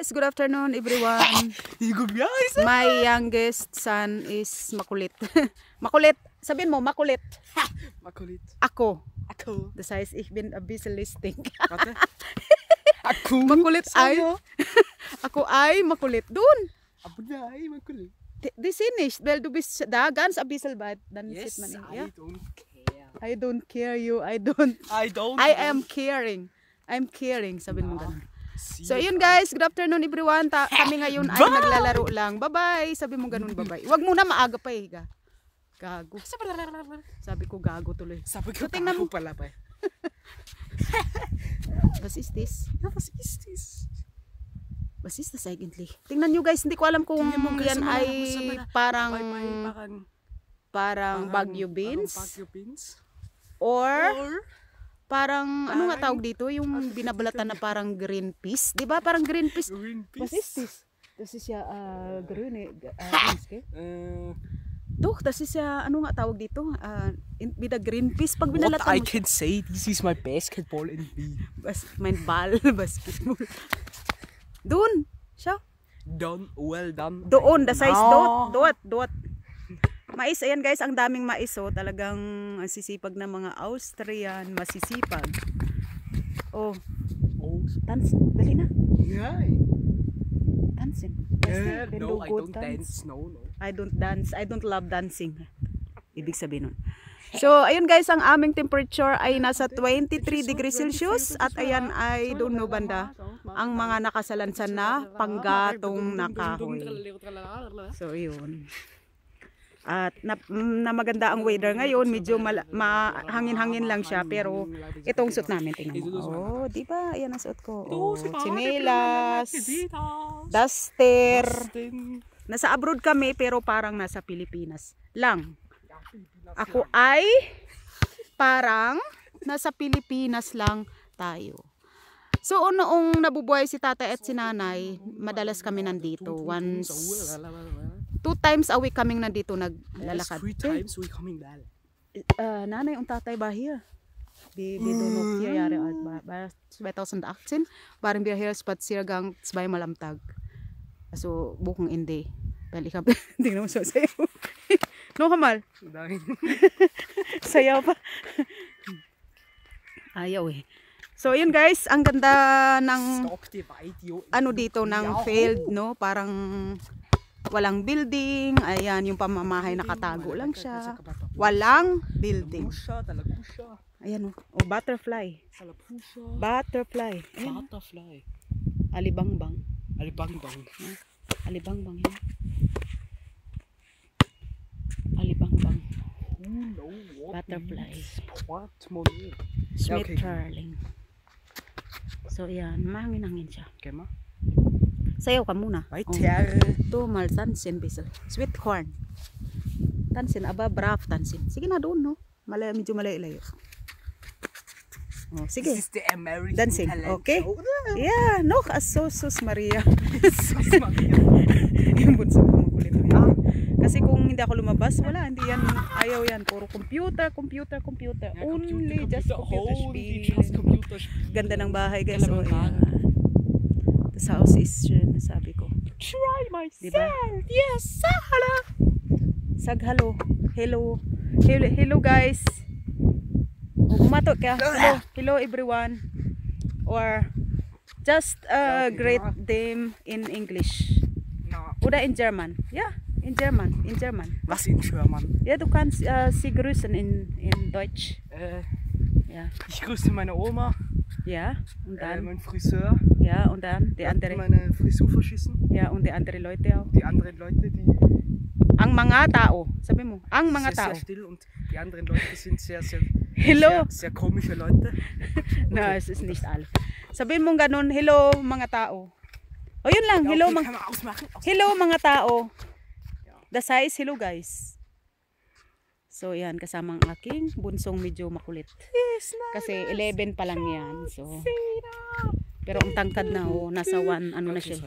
Yes, good afternoon everyone. My youngest son is makulit. Makulit. Sabihin mo, makulit. Makulit. Ako. Ako. Das heißt, ich bin ein bisschen listig. Warte. Ako. Makulit ay. Ako ay makulit. Dun. Aber nein, makulit. Die sind nicht, weil du bist da ganz ein bisschen weit. Dann Yes, sieht man ihn. I Ja? don't care. I don't care you. I am caring. I'm caring. Sabihin mo ganun. So yun guys, good afternoon everyone. Kami ngayon ay naglalaro lang. Bye-bye. Sabi mo ganun, bye-bye. Huwag muna maaga pa eh. Gago. Sabi ko gago tuloy. Sabi ko tingnan mo pala pa. Was ist this? Ja, was ist das? Was ist das eigentlich? Tingnan nyo guys, hindi ko alam kung yan ay parang Baguio beans. Baguio beans. Or parang ano nga tawag dito? Yung binabalatan na parang green peas. Diba? Parang green peas. Green peas. Was ist das? Das ist ja grüne Beans, okay? Doch, das ist ja, ano nga tawag dito? With the green peas. Pag binalatan What I mo. can say, this is my basketball in me. Mein Ball, basketball. Doon, siya. Done, well done. Doon, the size dot. Mais, ayan guys, ang daming mais oh. Talagang sisipag na mga Austrian, masisipag. Oh, tansin, dali na. Yeah. Tansin. No, I don't dance. No. I don't dance. I don't love dancing. Ibig sabihin nun. So, ayun guys, ang aming temperature ay nasa 23 degrees Celsius at ayan ay doon no banda ang mga nakasalansan na panggatong na kahoy. So, yun. At na maganda ang weather ngayon, medyo hangin-hangin lang siya pero itong suot namin, tingnan mo. Oh, di ba? Ayan ang suot ko. Oh, tsinelas, duster. Nasa abroad kami pero parang nasa Pilipinas lang. Ako ay parang nasa Pilipinas lang tayo. So noong nabubuhay si tatay at si nanay, madalas kami nandito. Two times a week kaming nandito naglalakad. 3 times we coming back. Nanay und tatay war hier. Die noch 4 Jahre alt war. 2018 waren wir hier Spaziergang zweimal am Tag. Also Wochenende. Weil ich habe, tingnan mo so sayo. Noch einmal. Nein. Sayaw pa. Ayaw eh. So yun guys, ang ganda ng ano dito ng field, no? Parang walang building. Ayan, yung pamamahay nakatago lang siya. Walang building. Ayan oh, butterfly. Butterfly. Ayan. Butterfly. Alibangbang. Alibangbang. Alibangbang yan. Alibangbang. Butterfly. Sweet darling. So yan, mahangin-hangin siya. Okay, ma? Sayaw ka muna. Weiter. Ito, mal tansin bisel. Sweet corn. Tansin, aba brav tansin. Sige na doon, no? Medyo malayo-layo. Oh, sige. This is the American dancing. talent Okay? show. Yeah, no, sus Maria. Sus Maria. Yung bunso ko makulit. Kasi kung hindi ako lumabas, wala, hindi yan, ayaw yan. Puro computer. Yeah, Only just computer spiel. Ganda ng bahay guys. Oh, yeah. This house is, sabi ko. Try myself. Diba? Yes, sahala. Saghalo. Hello guys. Umato ka. Hello everyone. Or just greet them in English. No. Oder in German. Ja, in German. Was in German? Ja, du kannst sie grüßen in Deutsch. Ja. Ich grüße meine Oma. Ja, und dann mein Friseur. ja, und dann die andere. Meine Frisur verschissen. Ja, und die anderen Leute auch. Die anderen Leute, die Ang mga tao, sabi mo, ang mga tao. sehr still und die anderen Leute sind sehr Hello. sehr komische Leute. No, es ist nicht alle. Sabihin mo ganun, hello mga tao. O yun lang, hello okay, mga hello mga tao. Das heißt, hello guys. So yan, kasama ang aking bunsong medyo makulit. Kasi 11 pa lang yan. So pero ang tangkad na nasa 1 ano na siya.